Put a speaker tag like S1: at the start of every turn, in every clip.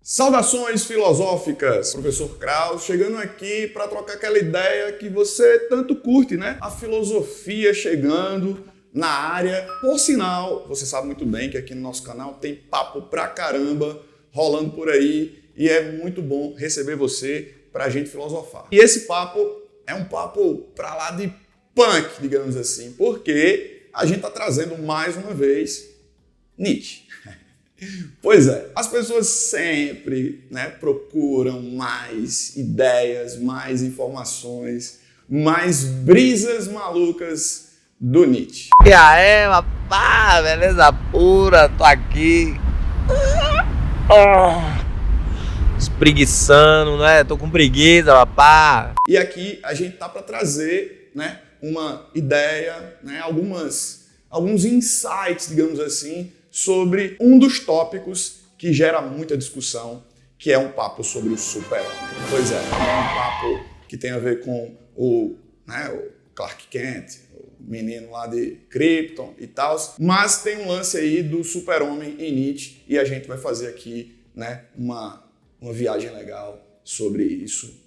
S1: Saudações filosóficas, professor Krause, chegando aqui para trocar aquela ideia que você tanto curte, né? A filosofia chegando na área. Por sinal, você sabe muito bem que aqui no nosso canal tem papo pra caramba rolando por aí e é muito bom receber você pra gente filosofar. E esse papo é um papo pra lá de punk, digamos assim, porque a gente tá trazendo mais uma vez Nietzsche. Pois é, as pessoas sempre, procuram mais ideias, mais informações, mais brisas malucas do Nietzsche.
S2: E aí, rapaz, beleza pura, tô aqui. Espreguiçando, né? Tô com preguiça, rapaz.
S1: E aqui a gente tá para trazer, uma ideia, alguns insights, digamos assim, sobre um dos tópicos que gera muita discussão, que é um papo sobre o super-homem. Pois é um papo que tem a ver com o Clark Kent, o menino lá de Krypton e tal, mas tem um lance aí do super-homem em Nietzsche e a gente vai fazer aqui, uma viagem legal sobre isso.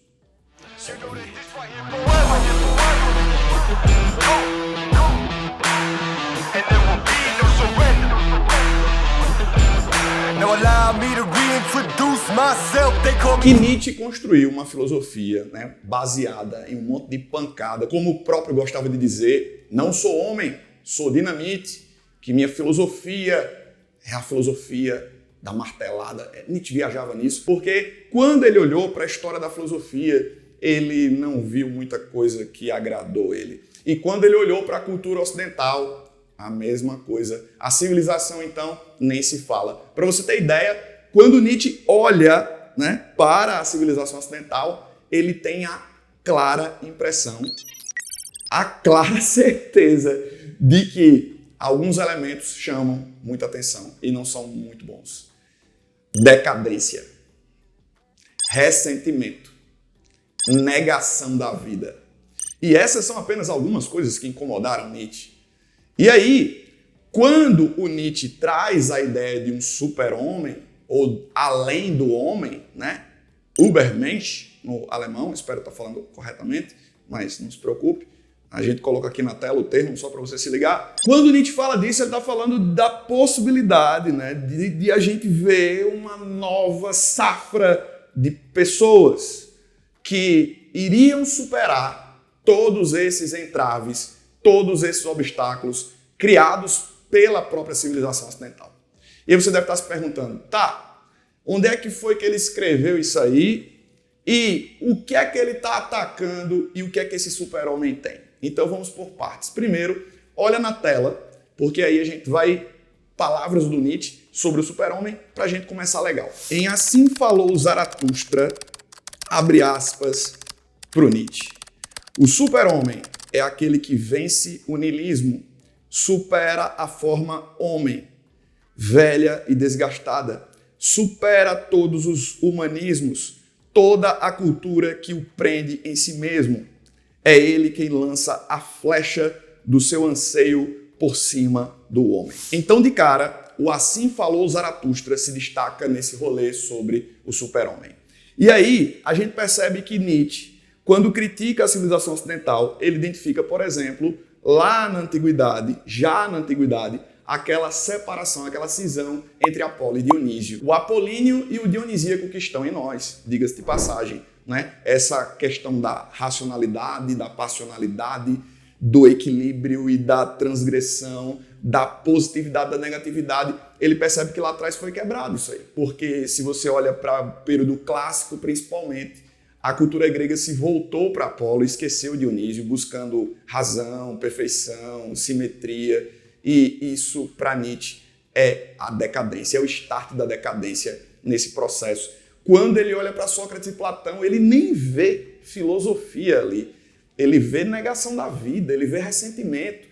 S1: Que Nietzsche construiu uma filosofia baseada em um monte de pancada, como o próprio gostava de dizer, não sou homem, sou dinamite, que minha filosofia é a filosofia da martelada. Nietzsche viajava nisso, porque quando ele olhou para a história da filosofia, ele não viu muita coisa que agradou ele. E quando ele olhou para a cultura ocidental, a mesma coisa. A civilização, então, nem se fala. Para você ter ideia, quando Nietzsche olha para a civilização ocidental, ele tem a clara impressão, a clara certeza de que alguns elementos chamam muita atenção e não são muito bons. Decadência, ressentimento, negação da vida. E essas são apenas algumas coisas que incomodaram Nietzsche. E aí, quando o Nietzsche traz a ideia de um super-homem, ou além do homem, Übermensch, no alemão, espero estar falando corretamente, mas não se preocupe, a gente coloca aqui na tela o termo só para você se ligar. Quando Nietzsche fala disso, ele está falando da possibilidade de a gente ver uma nova safra de pessoas que iriam superar todos esses entraves, todos esses obstáculos criados pela própria civilização ocidental. E aí você deve estar se perguntando, onde é que foi que ele escreveu isso aí e o que é que ele está atacando e o que é que esse super-homem tem? Então vamos por partes. Primeiro, olha na tela, porque aí a gente vai palavras do Nietzsche sobre o super-homem para a gente começar legal. Em Assim Falou Zaratustra, abre aspas para o Nietzsche. O super-homem é aquele que vence o niilismo, supera a forma homem, velha e desgastada, supera todos os humanismos, toda a cultura que o prende em si mesmo. É ele quem lança a flecha do seu anseio por cima do homem. Então, de cara, o Assim Falou Zaratustra se destaca nesse rolê sobre o super-homem. E aí, a gente percebe que Nietzsche, quando critica a civilização ocidental, ele identifica, por exemplo, lá na antiguidade, aquela separação, aquela cisão entre Apolo e Dionísio. O apolíneo e o dionisíaco que estão em nós, diga-se de passagem. Essa questão da racionalidade, da passionalidade, do equilíbrio e da transgressão, da positividade, da negatividade, ele percebe que lá atrás foi quebrado isso aí. Porque se você olha para o período clássico, principalmente, a cultura grega se voltou para Apolo, esqueceu Dionísio, buscando razão, perfeição, simetria. E isso, para Nietzsche, é a decadência, é o start da decadência nesse processo. Quando ele olha para Sócrates e Platão, ele nem vê filosofia ali. Ele vê negação da vida, ele vê ressentimento.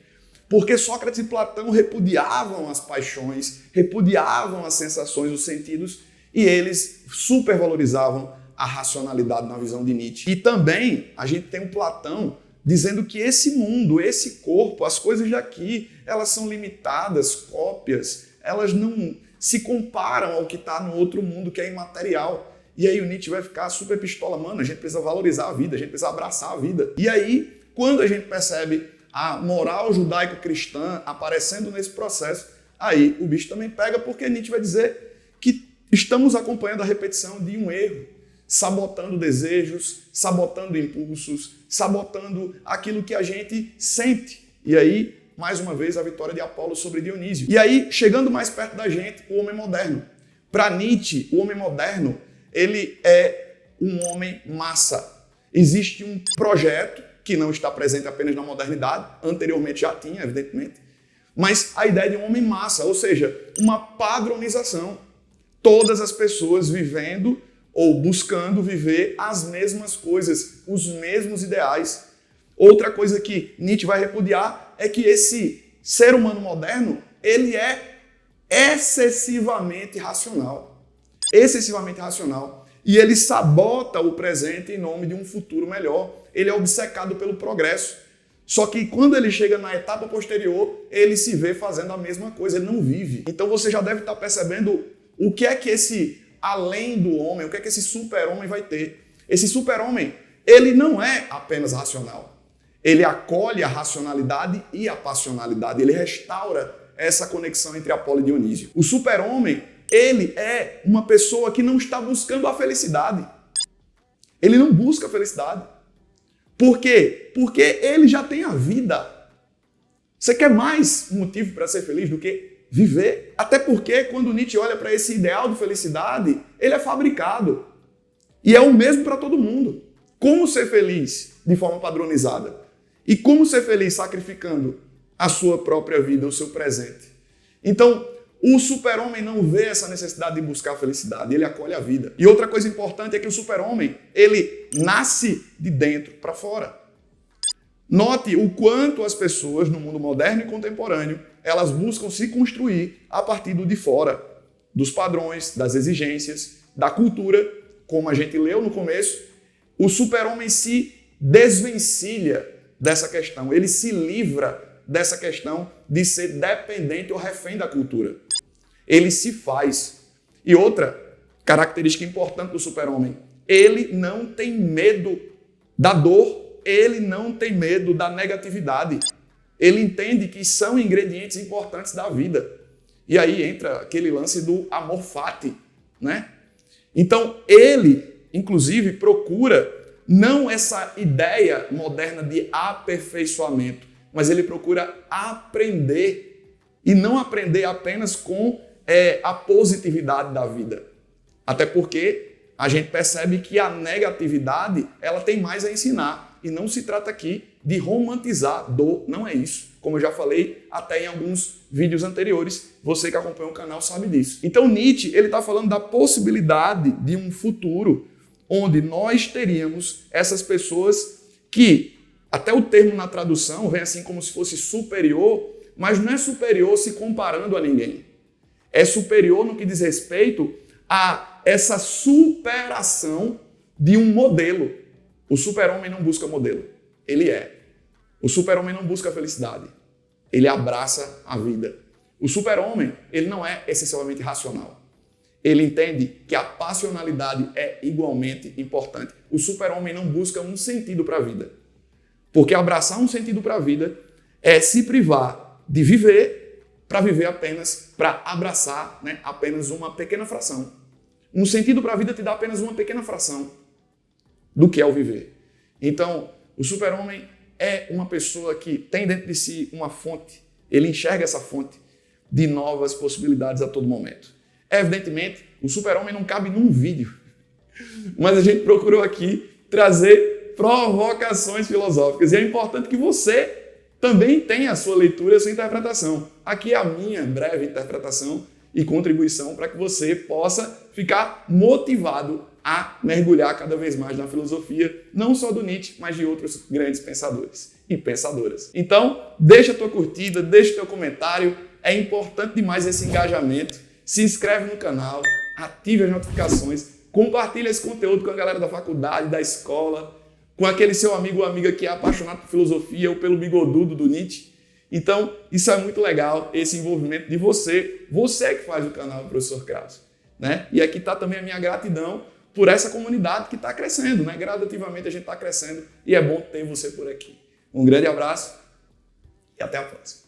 S1: Porque Sócrates e Platão repudiavam as paixões, repudiavam as sensações, os sentidos, e eles supervalorizavam a racionalidade na visão de Nietzsche. E também a gente tem um Platão dizendo que esse mundo, esse corpo, as coisas daqui, elas são limitadas, cópias, elas não se comparam ao que está no outro mundo, que é imaterial. E aí o Nietzsche vai ficar super pistola, mano, a gente precisa valorizar a vida, a gente precisa abraçar a vida. E aí, quando a gente percebe a moral judaico-cristã aparecendo nesse processo, aí o bicho também pega, porque Nietzsche vai dizer que estamos acompanhando a repetição de um erro, sabotando desejos, sabotando impulsos, sabotando aquilo que a gente sente. E aí, mais uma vez, a vitória de Apolo sobre Dionísio. E aí, chegando mais perto da gente, o homem moderno. Para Nietzsche, o homem moderno, ele é um homem massa. Existe um projeto que não está presente apenas na modernidade, anteriormente já tinha, evidentemente, mas a ideia de um homem massa, ou seja, uma padronização. Todas as pessoas vivendo ou buscando viver as mesmas coisas, os mesmos ideais. Outra coisa que Nietzsche vai repudiar é que esse ser humano moderno, ele é excessivamente racional. Excessivamente racional. E ele sabota o presente em nome de um futuro melhor. Ele é obcecado pelo progresso. Só que quando ele chega na etapa posterior, ele se vê fazendo a mesma coisa, ele não vive. Então você já deve estar percebendo o que é que esse além do homem, o que é que esse super-homem vai ter. Esse super-homem, ele não é apenas racional. Ele acolhe a racionalidade e a passionalidade. Ele restaura essa conexão entre Apolo e Dionísio. O super-homem, ele é uma pessoa que não está buscando a felicidade. Ele não busca a felicidade. Por quê? Porque ele já tem a vida. Você quer mais motivo para ser feliz do que viver? Até porque quando Nietzsche olha para esse ideal de felicidade, ele é fabricado. E é o mesmo para todo mundo. Como ser feliz de forma padronizada? E como ser feliz sacrificando a sua própria vida, o seu presente? Então, o super-homem não vê essa necessidade de buscar a felicidade, ele acolhe a vida. E outra coisa importante é que o super-homem, ele nasce de dentro para fora. Note o quanto as pessoas no mundo moderno e contemporâneo, elas buscam se construir a partir do de fora, dos padrões, das exigências, da cultura, como a gente leu no começo. O super-homem se desvencilha dessa questão, ele se livra dessa questão de ser dependente ou refém da cultura. Ele se faz. E outra característica importante do super-homem, ele não tem medo da dor, ele não tem medo da negatividade. Ele entende que são ingredientes importantes da vida. E aí entra aquele lance do amor fati, né? Então, ele, inclusive, procura não essa ideia moderna de aperfeiçoamento, mas ele procura aprender e não aprender apenas com a positividade da vida. Até porque a gente percebe que a negatividade ela tem mais a ensinar. E não se trata aqui de romantizar dor, não é isso. Como eu já falei até em alguns vídeos anteriores, você que acompanha o canal sabe disso. Então Nietzsche ele está falando da possibilidade de um futuro onde nós teríamos essas pessoas que, até o termo na tradução vem assim como se fosse superior, mas não é superior se comparando a ninguém. É superior no que diz respeito a essa superação de um modelo. O super-homem não busca modelo, ele é. O super-homem não busca a felicidade, ele abraça a vida. O super-homem, ele não é essencialmente racional. Ele entende que a passionalidade é igualmente importante. O super-homem não busca um sentido para a vida. Porque abraçar um sentido para a vida é se privar de viver para viver apenas, para abraçar, né, apenas uma pequena fração. Um sentido para a vida te dá apenas uma pequena fração do que é o viver. Então, o super-homem é uma pessoa que tem dentro de si uma fonte, ele enxerga essa fonte de novas possibilidades a todo momento. Evidentemente, o super-homem não cabe num vídeo, mas a gente procurou aqui trazer provocações filosóficas e é importante que você também tenha a sua leitura e a sua interpretação. Aqui é a minha breve interpretação e contribuição para que você possa ficar motivado a mergulhar cada vez mais na filosofia, não só do Nietzsche, mas de outros grandes pensadores e pensadoras. Então, deixa a tua curtida, deixa o teu comentário, é importante demais esse engajamento. Se inscreve no canal, ative as notificações, compartilha esse conteúdo com a galera da faculdade, da escola, com aquele seu amigo ou amiga que é apaixonado por filosofia ou pelo bigodudo do Nietzsche. Então, isso é muito legal, esse envolvimento de você que faz o canal do Professor Krause, né? E aqui está também a minha gratidão por essa comunidade que está crescendo, né? Gradativamente a gente está crescendo e é bom ter você por aqui. Um grande abraço e até a próxima.